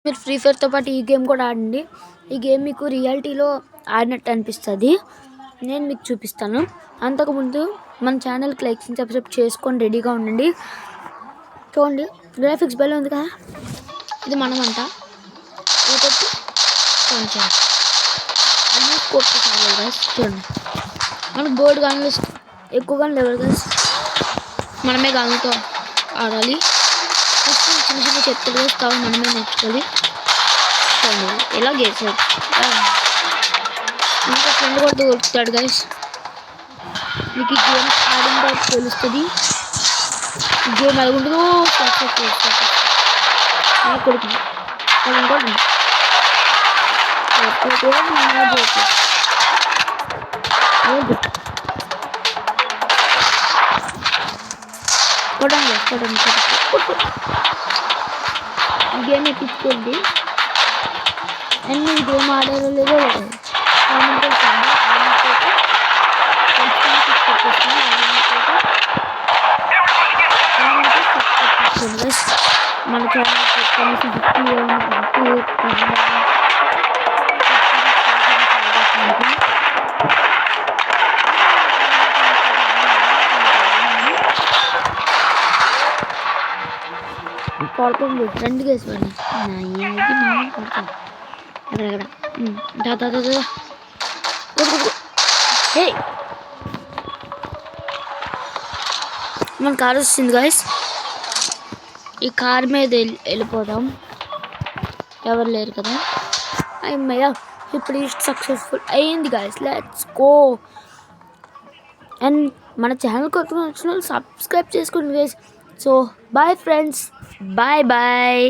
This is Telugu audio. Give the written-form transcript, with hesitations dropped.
మీరు ఫ్రీ ఫైర్తో పాటు ఈ గేమ్ కూడా ఆడండి. ఈ గేమ్ మీకు రియాలిటీలో ఆడినట్టు అనిపిస్తుంది. నేను మీకు చూపిస్తాను. అంతకుముందు మన ఛానల్కి లైక్ సబ్స్క్రైబ్ చేసుకొని రెడీగా ఉండండి. చూడండి గ్రాఫిక్స్ భలే ఉంది కదా. ఇది మనమంట కొంచెం చూడండి మనకు బోర్డు గన్లు ఎక్కువగా లేవు గైస్. మనమే గన్లతో ఆడాలి. చిన్న చిన్న చెత్తలు వేస్తావు మనమే నేర్చుకోవాలి. ఎలా గేసాడు ఇంకా ఫ్రెండ్ కూడా దొరుకుతాడు గైస్. మీకు ఈ గేమ్ ఆడిన తర్వాత తెలుస్తుంది. ఈ గేమ్ అది ఉండదు కొడుకు గేమ్ ఎక్కించుకోండి. అండ్ మీరు గేమ్ ఆడారో లేదో మన ఛానల్ పడుతుంది. రెండు కేసు పడి పడతాను ఎక్కడెక్కడ మన కార్ వస్తుంది గాయస్. ఈ కార్ మీద వెళ్ళిపోదాం. ఎవరు లేరు కదా. అయ్యమ్మయ్య ఇప్పుడు సక్సెస్ఫుల్ అయ్యింది గాయస్. Let's go. అండ్ మన ఛానల్ కొత్త వచ్చిన సబ్స్క్రైబ్ చేసుకోండి guys. So bye friends, bye bye.